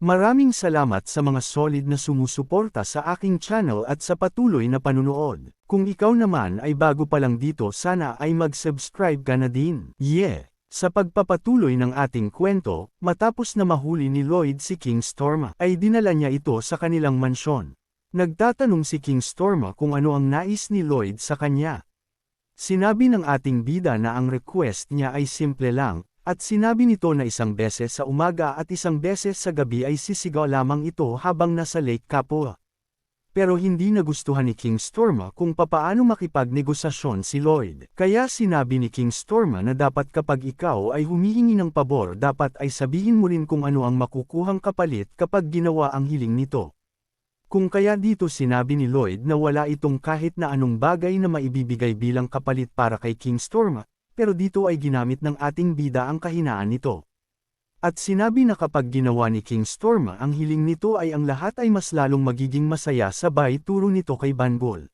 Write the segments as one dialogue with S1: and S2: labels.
S1: Maraming salamat sa mga solid na sumusuporta sa aking channel at sa patuloy na panunood. Kung ikaw naman ay bago pa lang dito, sana ay mag-subscribe ka na din. Sa pagpapatuloy ng ating kwento, matapos na mahuli ni Lloyd si King Storma, ay dinala niya ito sa kanilang mansyon. Nagtatanong si King Storma kung ano ang nais ni Lloyd sa kanya. Sinabi ng ating bida na ang request niya ay simple lang, at sinabi nito na isang beses sa umaga at isang beses sa gabi ay sisigaw lamang ito habang nasa Lake Capua. Pero hindi nagustuhan ni King Storma kung papaano makipagnegosasyon si Lloyd. Kaya sinabi ni King Storma na dapat kapag ikaw ay humihingi ng pabor, dapat ay sabihin mo rin kung ano ang makukuhang kapalit kapag ginawa ang hiling nito. Kung kaya dito sinabi ni Lloyd na wala itong kahit na anong bagay na maibibigay bilang kapalit para kay King Storma, pero dito ay ginamit ng ating bida ang kahinaan nito. At sinabi na kapag ginawa ni King Storma ang hiling nito ay ang lahat ay mas lalong magiging masaya, sabay turo nito kay Bangol.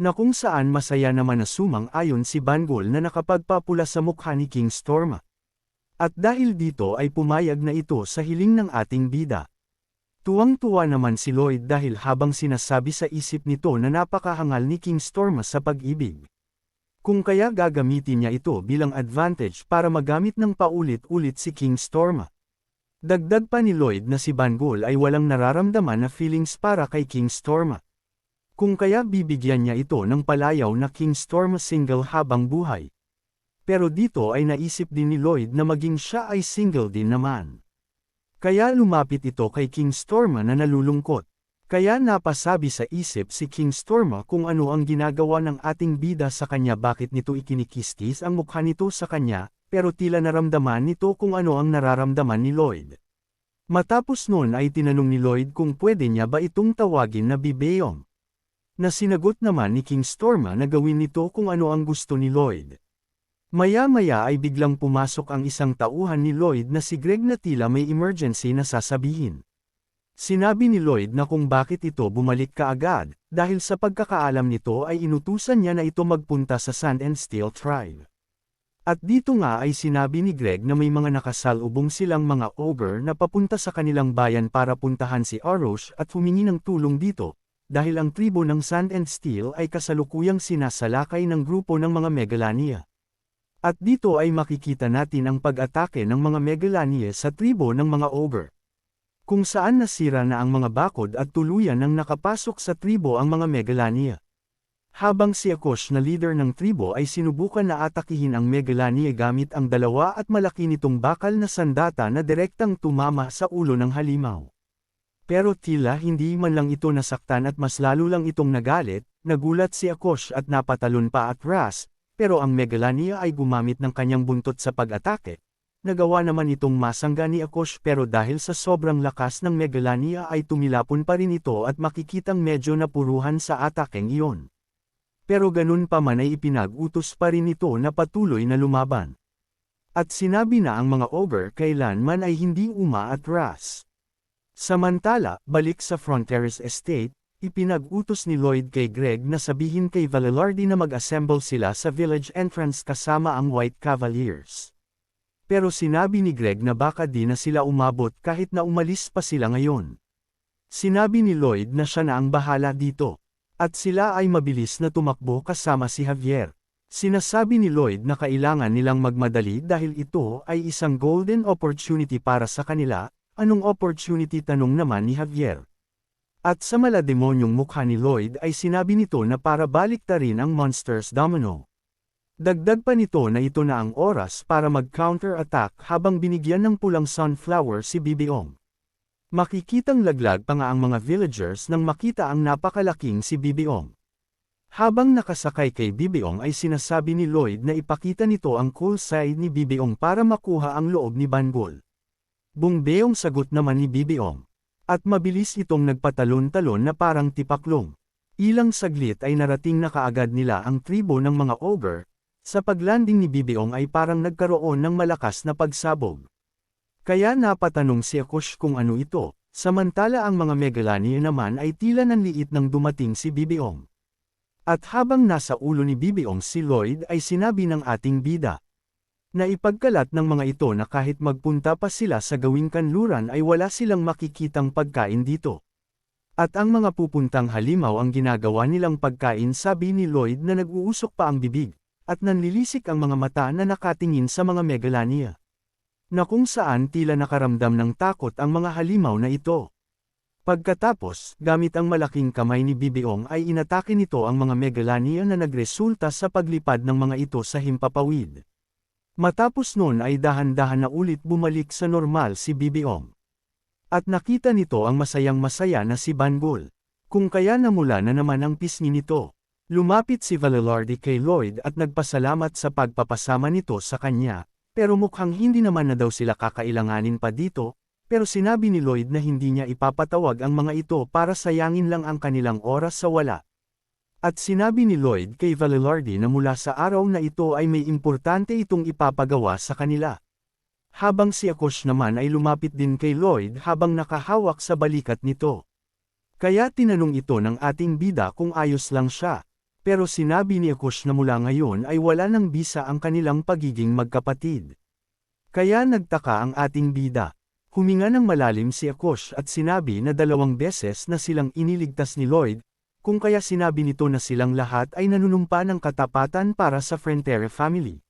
S1: Na kung saan masaya naman na sumang-ayon si Bangol na nakapagpapula sa mukha ni King Storma. At dahil dito ay pumayag na ito sa hiling ng ating bida. Tuwang-tuwa naman si Lloyd dahil habang sinasabi sa isip nito na napakahangal ni King Storma sa pag-ibig. Kung kaya gagamitin niya ito bilang advantage para magamit ng paulit-ulit si King Storma. Dagdag pa ni Lloyd na si Bangol ay walang nararamdaman na feelings para kay King Storma. Kung kaya bibigyan niya ito ng palayaw na King Storma single habang buhay. Pero dito ay naisip din ni Lloyd na maging siya ay single din naman. Kaya lumapit ito kay King Storma na nalulungkot. Kaya napasabi sa isip si King Storma kung ano ang ginagawa ng ating bida sa kanya, bakit nito ikinikistis ang mukha nito sa kanya, pero tila naramdaman nito kung ano ang nararamdaman ni Lloyd. Matapos nun ay tinanong ni Lloyd kung pwede niya ba itong tawagin na Bibeyong. Na sinagot naman ni King Storma na gawin nito kung ano ang gusto ni Lloyd. Maya-maya ay biglang pumasok ang isang tauhan ni Lloyd na si Greg na tila may emergency na sasabihin. Sinabi ni Lloyd na kung bakit ito bumalik kaagad, dahil sa pagkakaalam nito ay inutusan niya na ito magpunta sa Sand and Steel Tribe. At dito nga ay sinabi ni Greg na may mga nakasalubong silang mga ogre na papunta sa kanilang bayan para puntahan si Arosh at humingi ng tulong dito, dahil ang tribo ng Sand and Steel ay kasalukuyang sinasalakay ng grupo ng mga Megalania. At dito ay makikita natin ang pag-atake ng mga Megalania sa tribo ng mga ogre. Kung saan nasira na ang mga bakod at tuluyan nang nakapasok sa tribo ang mga Megalania. Habang si Akosh na leader ng tribo ay sinubukan na atakihin ang Megalania gamit ang dalawa at malaki nitong bakal na sandata na direktang tumama sa ulo ng halimaw. Pero tila hindi man lang ito nasaktan at mas lalo lang itong nagalit, nagulat si Akosh at napatalon pa at ras, pero ang Megalania ay gumamit ng kanyang buntot sa pag-atake. Nagawa naman itong masangga ni Akosh, pero dahil sa sobrang lakas ng Megalania ay tumilapon pa rin ito at makikitang medyo napuruhan sa atakeng iyon. Pero ganun pa man ay ipinag-utos pa rin ito na patuloy na lumaban. At sinabi na ang mga ogre kailanman ay hindi umaatras. Samantala, balik sa Fronteras Estate, ipinag-utos ni Lloyd kay Greg na sabihin kay Valelardi na mag-assemble sila sa village entrance kasama ang White Cavaliers. Pero sinabi ni Greg na baka di na sila umabot kahit na umalis pa sila ngayon. Sinabi ni Lloyd na siya na ang bahala dito. At sila ay mabilis na tumakbo kasama si Javier. Sinasabi ni Lloyd na kailangan nilang magmadali dahil ito ay isang golden opportunity para sa kanila. Anong opportunity, tanong naman ni Javier. At sa malademonyong mukha ni Lloyd ay sinabi nito na para baliktarin ang Monsters Domino. Dagdag pa nito na ito na ang oras para mag-counter-attack habang binigyan ng pulang sunflower si Bibeyong. Makikitang laglag pa nga ang mga villagers nang makita ang napakalaking si Bibeyong. Habang nakasakay kay Bibeyong ay sinasabi ni Lloyd na ipakita nito ang cool side ni Bibeyong para makuha ang loob ni Bangol. Bungbeyong sagot naman ni Bibeyong. At mabilis itong nagpatalon-talon na parang tipaklong. Ilang saglit ay narating na kaagad nila ang tribo ng mga ogre. Sa paglanding ni Bibeyong ay parang nagkaroon ng malakas na pagsabog. Kaya napatanong si Akosh kung ano ito, samantala ang mga Megalania naman ay tila nanliit nang dumating si Bibeyong. At habang nasa ulo ni Bibeyong si Lloyd ay sinabi ng ating bida. Naipagkalat ng mga ito na kahit magpunta pa sila sa gawing kanluran ay wala silang makikitang pagkain dito. At ang mga pupuntang halimaw ang ginagawa nilang pagkain, sabi ni Lloyd na nag-uusok pa ang bibig, at nanlilisik ang mga mata na nakatingin sa mga megalania. Na kung saan tila nakaramdam ng takot ang mga halimaw na ito. Pagkatapos, gamit ang malaking kamay ni Bibiong ay inatake nito ang mga megalania na nagresulta sa paglipad ng mga ito sa himpapawid. Matapos noon ay dahan-dahan na ulit bumalik sa normal si Bibiong. At nakita nito ang masayang-masaya na si Bangol. Kung kaya namula na naman ang pisngi nito. Lumapit si Valerardi kay Lloyd at nagpasalamat sa pagpapasama nito sa kanya, pero mukhang hindi naman na daw sila kakailanganin pa dito. Pero sinabi ni Lloyd na hindi niya ipapatawag ang mga ito para sayangin lang ang kanilang oras sa wala. At sinabi ni Lloyd kay Valerardi na mula sa araw na ito ay may importante itong ipapagawa sa kanila. Habang si Akosh naman ay lumapit din kay Lloyd habang nakahawak sa balikat nito. Kaya tinanong ito ng ating bida kung ayos lang siya. Pero sinabi ni Akosh na mula ngayon ay wala ng bisa ang kanilang pagiging magkapatid. Kaya nagtaka ang ating bida. Huminga ng malalim si Akosh at sinabi na 2 beses na silang iniligtas ni Lloyd, kung kaya sinabi nito na silang lahat ay nanunumpa ng katapatan para sa Frontier family.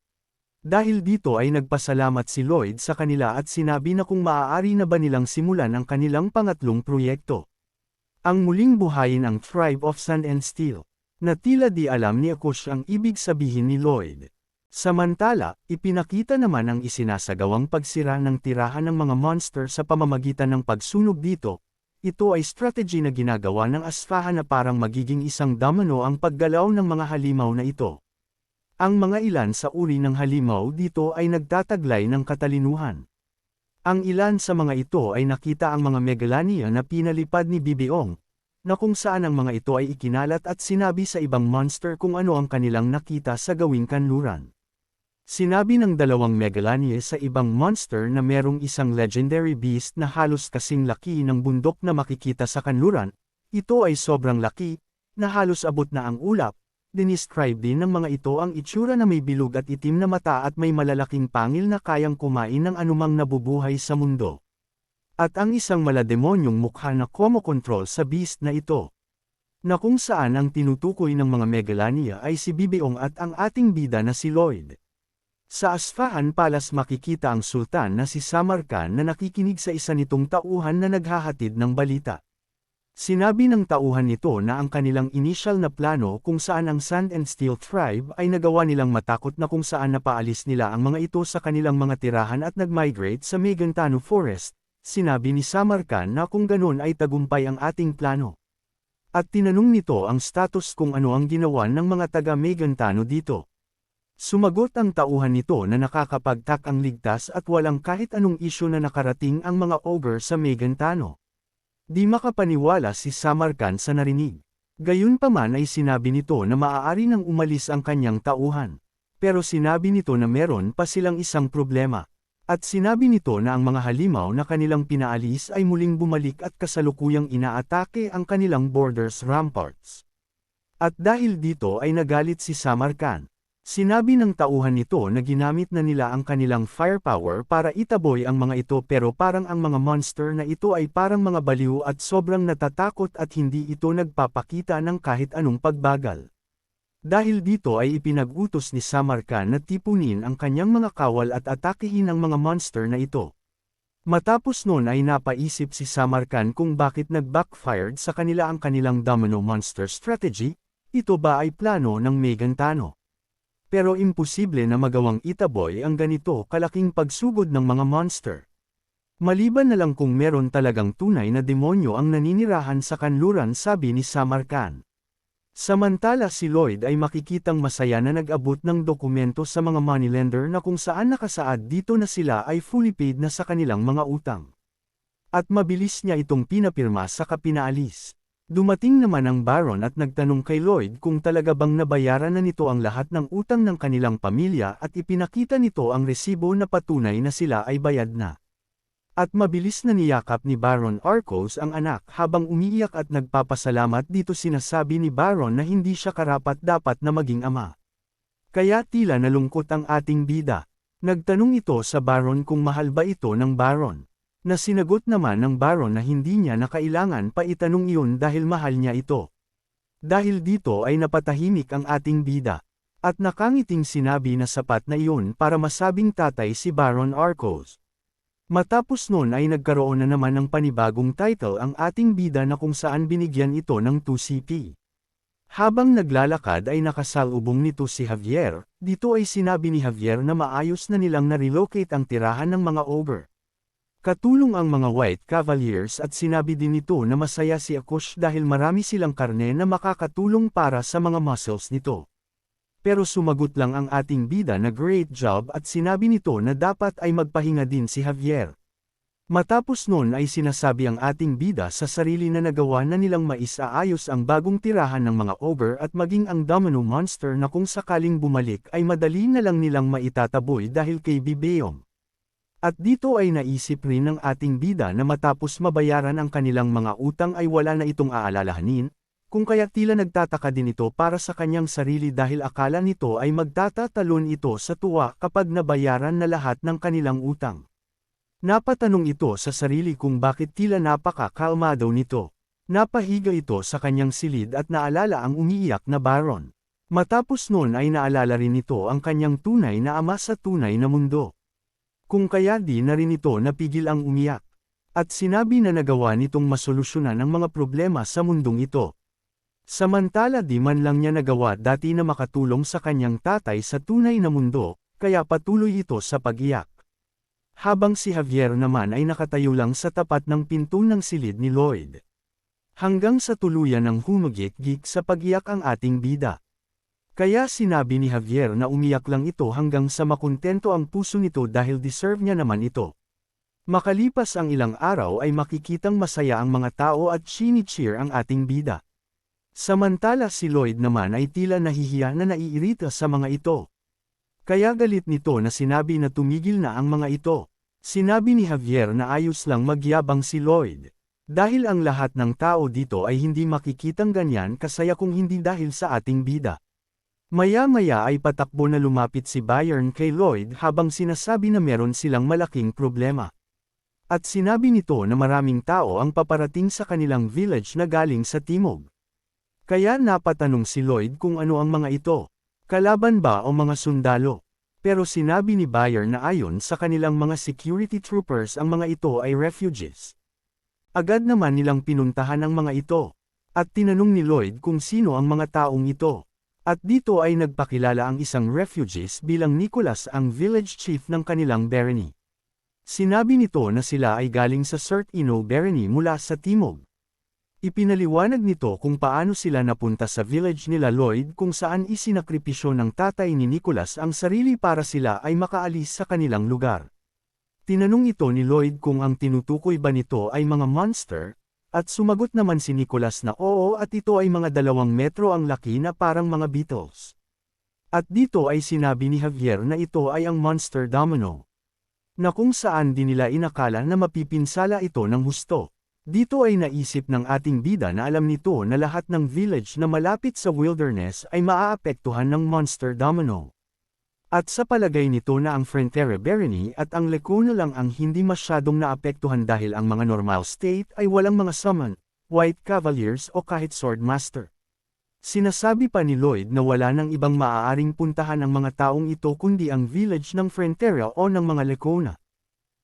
S1: Dahil dito ay nagpasalamat si Lloyd sa kanila at sinabi na kung maaari na ba nilang simulan ang kanilang pangatlong proyekto. Ang muling buhayin ang Tribe of Sand and Steel, na tila di alam ni Akosh ang ibig sabihin ni Lloyd. Samantala, ipinakita naman ang isinasagawang pagsira ng tirahan ng mga monster sa pamamagitan ng pagsunog dito. Ito ay strategy na ginagawa ng Asfahan na parang magiging isang domino ang paggalaw ng mga halimaw na ito. Ang mga ilan sa uri ng halimaw dito ay nagtataglay ng katalinuhan. Ang ilan sa mga ito ay nakita ang mga megalania na pinalipad ni Bibiong, na kung saan ang mga ito ay ikinalat at sinabi sa ibang monster kung ano ang kanilang nakita sa gawing kanluran. Sinabi ng 2 megalania sa ibang monster na merong isang legendary beast na halos kasing laki ng bundok na makikita sa kanluran. Ito ay sobrang laki, na halos abot na ang ulap. Dinescribe din ng mga ito ang itsura na may bilog at itim na mata at may malalaking pangil na kayang kumain ng anumang nabubuhay sa mundo. At ang isang malademonyong mukha na kumokontrol sa beast na ito. Na kung saan ang tinutukoy ng mga megalania ay si Bibiong at ang ating bida na si Lloyd. Sa Asfahan Palace makikita ang sultan na si Samarkand na nakikinig sa isa nitong tauhan na naghahatid ng balita. Sinabi ng tauhan nito na ang kanilang initial na plano kung saan ang Sand and Steel Tribe ay nagawa nilang matakot na kung saan napaalis nila ang mga ito sa kanilang mga tirahan at nag-migrate sa Megantano Forest. Sinabi ni Samarkand na kung ganun ay tagumpay ang ating plano. At tinanong nito ang status kung ano ang ginawa ng mga taga-Megantano dito. Sumagot ang tauhan nito na nakakapagtak ang ligtas at walang kahit anong isyu na nakarating ang mga ogre sa Megantano. Di makapaniwala si Samarkand sa narinig. Gayunpaman ay sinabi nito na maaari nang umalis ang kanyang tauhan. Pero sinabi nito na meron pa silang isang problema. At sinabi nito na ang mga halimaw na kanilang pinaalis ay muling bumalik at kasalukuyang inaatake ang kanilang borders ramparts. At dahil dito ay nagalit si Samarkand. Sinabi ng tauhan nito na ginamit na nila ang kanilang firepower para itaboy ang mga ito pero parang ang mga monster na ito ay parang mga baliw at sobrang natatakot at hindi ito nagpapakita ng kahit anong pagbagal. Dahil dito ay ipinag-utos ni Samarkand na tipunin ang kanyang mga kawal at atakihin ang mga monster na ito. Matapos noon ay napaisip si Samarkand kung bakit nag-backfired sa kanila ang kanilang domino monster strategy. Ito ba ay plano ng Megantano? Pero imposible na magawang itaboy ang ganito kalaking pagsugod ng mga monster. Maliban na lang kung meron talagang tunay na demonyo ang naninirahan sa kanluran, sabi ni Samarkand. Samantala si Lloyd ay makikitang masaya na nag-abot ng dokumento sa mga moneylender na kung saan nakasaad dito na sila ay fully paid na sa kanilang mga utang. At mabilis niya itong pinapirma sa pinaalis. Dumating naman ang Baron at nagtanong kay Lloyd kung talaga bang nabayaran na nito ang lahat ng utang ng kanilang pamilya at ipinakita nito ang resibo na patunay na sila ay bayad na. At mabilis na niyakap ni Baron Arcos ang anak habang umiiyak at nagpapasalamat dito. Sinasabi ni Baron na hindi siya karapat-dapat na maging ama. Kaya tila nalungkot ang ating bida. Nagtanong ito sa Baron kung mahal ba ito ng Baron. Na sinagot naman ng Baron na hindi niya na kailangan pa itanong iyon dahil mahal niya ito. Dahil dito ay napatahimik ang ating bida. At nakangiting sinabi na sapat na iyon para masabing tatay si Baron Arcos. Matapos nun ay nagkaroon na naman ng panibagong title ang ating bida na kung saan binigyan ito ng 2CP. Habang naglalakad ay nakasalubong nito si Javier, dito ay sinabi ni Javier na maayos na nilang na-relocate ang tirahan ng mga ogre. Katulong ang mga White Cavaliers at sinabi din nito na masaya si Akush dahil marami silang karne na makakatulong para sa mga muscles nito. Pero sumagot lang ang ating bida na great job at sinabi nito na dapat ay magpahinga din si Javier. Matapos nun ay sinasabi ang ating bida sa sarili na nagawa na nilang maisaayos ang bagong tirahan ng mga ogre at maging ang Domino Monster na kung sakaling bumalik ay madali na lang nilang maitataboy dahil kay Bibeom. At dito ay naisip rin ng ating bida na matapos mabayaran ang kanilang mga utang ay wala na itong aalalahanin, kung kaya tila nagtataka din ito para sa kanyang sarili dahil akala nito ay magtatatalon ito sa tuwa kapag nabayaran na lahat ng kanilang utang. Napatanong ito sa sarili kung bakit tila napaka-kalmado nito. Napahiga ito sa kanyang silid at naalala ang umiiyak na Baron. Matapos nun ay naalala rin nito ang kanyang tunay na ama sa tunay na mundo. Kung kaya di na rin ito napigil ang umiyak. At sinabi na nagawa nitong masolusyonan ang mga problema sa mundong ito. Samantala di man lang niya nagawa dati na makatulong sa kanyang tatay sa tunay na mundo, kaya patuloy ito sa pag-iyak. Habang si Javier naman ay nakatayo lang sa tapat ng pinto ng silid ni Lloyd. Hanggang sa tuluyan ng humagik-gik sa pag-iyak ang ating bida. Kaya sinabi ni Javier na umiyak lang ito hanggang sa makontento ang puso nito dahil deserve niya naman ito. Makalipas ang ilang araw ay makikitang masaya ang mga tao at chini-cheer ang ating bida. Samantala si Lloyd naman ay tila nahihiya na naiirita sa mga ito. Kaya galit nito na sinabi na tumigil na ang mga ito. Sinabi ni Javier na ayos lang magyabang si Lloyd. Dahil ang lahat ng tao dito ay hindi makikitang ganyan kasaya kung hindi dahil sa ating bida. Maya-maya ay patakbo na lumapit si Bayern kay Lloyd habang sinasabi na meron silang malaking problema. At sinabi nito na maraming tao ang paparating sa kanilang village na galing sa timog. Kaya napatanong si Lloyd kung ano ang mga ito. Kalaban ba o mga sundalo? Pero sinabi ni Bayer na ayon sa kanilang mga security troopers ang mga ito ay refugees. Agad naman nilang pinuntahan ang mga ito. At tinanong ni Lloyd kung sino ang mga taong ito. At dito ay nagpakilala ang isang refugees bilang Nicholas ang village chief ng kanilang barony. Sinabi nito na sila ay galing sa Sert Ino barony mula sa timog. Ipinaliwanag nito kung paano sila napunta sa village nila Lloyd kung saan isinakripisyo ng tatay ni Nicholas ang sarili para sila ay makaalis sa kanilang lugar. Tinanong ito ni Lloyd kung ang tinutukoy ba nito ay mga monster, at sumagot naman si Nicholas na oo at ito ay mga 2 metro ang laki na parang mga beetles. At dito ay sinabi ni Javier na ito ay ang monster domino. Na kung saan din nila inakala na mapipinsala ito ng husto. Dito ay naisip ng ating bida na alam nito na lahat ng village na malapit sa wilderness ay maaapektuhan ng monster domino. At sa palagay nito na ang Frontera barony at ang Lacuna lang ang hindi masyadong naapektuhan dahil ang mga normal state ay walang mga summon, White Cavaliers o kahit Swordmaster. Sinasabi pa ni Lloyd na wala nang ibang maaaring puntahan ang mga taong ito kundi ang village ng Frontera o ng mga Lacuna.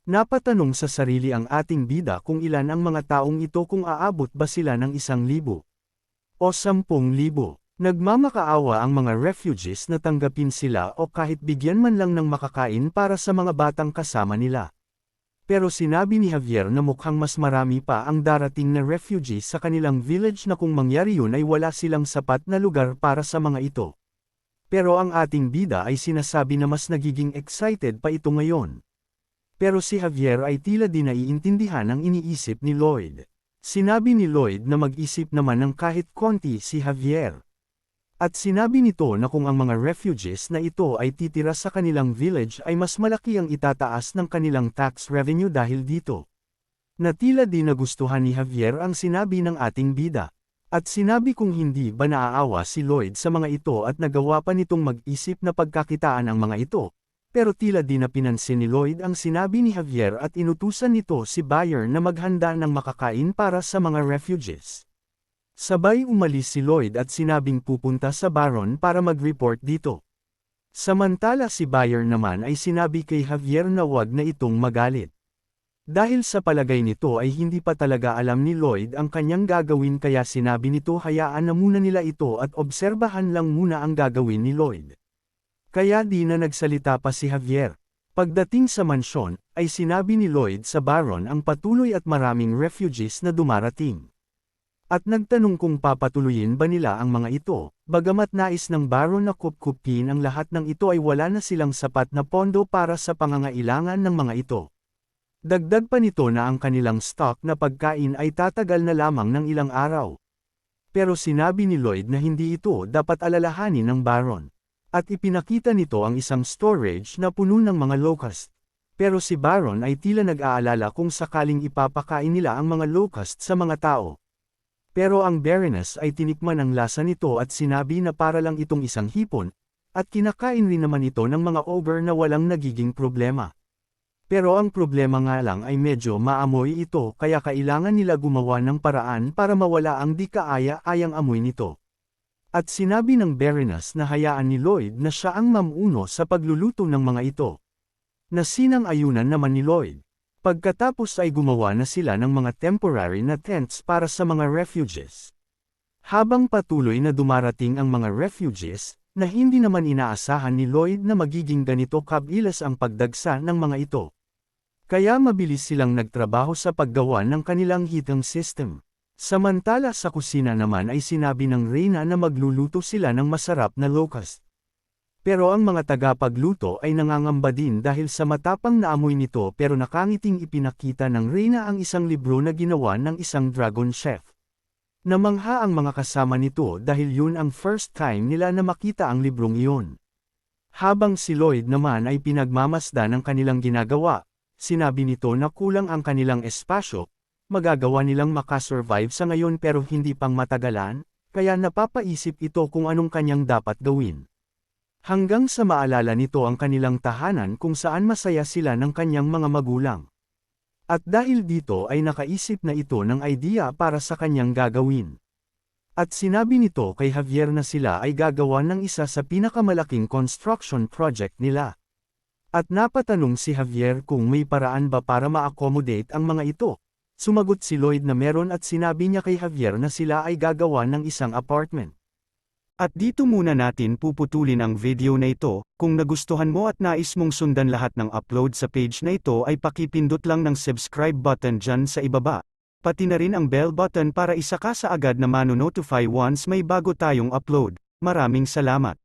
S1: Napatanong sa sarili ang ating bida kung ilan ang mga taong ito kung aabot ba sila ng 1,000 o 10,000. Nagmamakaawa ang mga refugees na tanggapin sila o kahit bigyan man lang ng makakain para sa mga batang kasama nila. Pero sinabi ni Javier na mukhang mas marami pa ang darating na refugees sa kanilang village na kung mangyari yun ay wala silang sapat na lugar para sa mga ito. Pero ang ating bida ay sinasabi na mas nagiging excited pa ito ngayon. Pero si Javier ay tila di naiintindihan ang iniisip ni Lloyd. Sinabi ni Lloyd na mag-isip naman ng kahit konti si Javier. At sinabi nito na kung ang mga refugees na ito ay titira sa kanilang village ay mas malaki ang itataas ng kanilang tax revenue dahil dito. Na tila di nagustuhan ni Javier ang sinabi ng ating bida. At sinabi kung hindi ba naaawa si Lloyd sa mga ito at nagawa pa nitong mag-isip na pagkakitaan ang mga ito. Pero tila di na pinansin ni Lloyd ang sinabi ni Javier at inutusan nito si Bayer na maghanda ng makakain para sa mga refugees. Sabay umalis si Lloyd at sinabing pupunta sa Baron para mag-report dito. Samantala si Bayer naman ay sinabi kay Javier na wag na itong magalit. Dahil sa palagay nito ay hindi pa talaga alam ni Lloyd ang kanyang gagawin kaya sinabi nito hayaan na muna nila ito at obserbahan lang muna ang gagawin ni Lloyd. Kaya di na nagsalita pa si Javier. Pagdating sa mansyon, ay sinabi ni Lloyd sa Baron ang patuloy at maraming refugees na dumarating. At nagtanong kung papatuloyin ba nila ang mga ito, bagamat nais ng Baron na kupkupin ang lahat ng ito ay wala na silang sapat na pondo para sa pangangailangan ng mga ito. Dagdag pa nito na ang kanilang stock na pagkain ay tatagal na lamang ng ilang araw. Pero sinabi ni Lloyd na hindi ito dapat alalahanin ng Baron. At ipinakita nito ang isang storage na puno ng mga locust. Pero si Baron ay tila nag-aalala kung sakaling ipapakain nila ang mga locust sa mga tao. Pero ang Baroness ay tinikman ang lasa nito at sinabi na para lang itong isang hipon, at kinakain rin naman ito ng mga ogre na walang nagiging problema. Pero ang problema nga lang ay medyo maamoy ito kaya kailangan nila gumawa ng paraan para mawala ang di kaaya-ayang amoy nito. At sinabi ng Baroness na hayaan ni Lloyd na siya ang mamuno sa pagluluto ng mga ito. Nasinang-ayunan naman ni Lloyd. Pagkatapos ay gumawa na sila ng mga temporary na tents para sa mga refugees. Habang patuloy na dumarating ang mga refugees, na hindi naman inaasahan ni Lloyd na magiging ganito kabilis ang pagdagsa ng mga ito. Kaya mabilis silang nagtrabaho sa paggawa ng kanilang heating system. Samantala sa kusina naman ay sinabi ng Reyna na magluluto sila ng masarap na locust. Pero ang mga tagapagluto ay nangangamba din dahil sa matapang na amoy nito pero nakangiting ipinakita ng Reyna ang isang libro na ginawa ng isang dragon chef. Namangha ang mga kasama nito dahil yun ang first time nila na makita ang librong iyon. Habang si Lloyd naman ay pinagmamasdan ng kanilang ginagawa, sinabi nito na kulang ang kanilang espasyo, magagawa nilang makasurvive sa ngayon pero hindi pang matagalan, kaya napapaisip ito kung anong kanyang dapat gawin. Hanggang sa maalala nito ang kanilang tahanan kung saan masaya sila ng kanyang mga magulang. At dahil dito ay nakaisip na ito ng idea para sa kanyang gagawin. At sinabi nito kay Javier na sila ay gagawa ng isa sa pinakamalaking construction project nila. At napatanong si Javier kung may paraan ba para ma-accommodate ang mga ito. Sumagot si Lloyd na meron at sinabi niya kay Javier na sila ay gagawa ng isang apartment. At dito muna natin puputulin ang video na ito. Kung nagustuhan mo at nais mong sundan lahat ng upload sa page na ito ay pakipindot lang ng subscribe button dyan sa ibaba. Pati na rin ang bell button para isa ka sa agad na mano-notify once may bago tayong upload. Maraming salamat.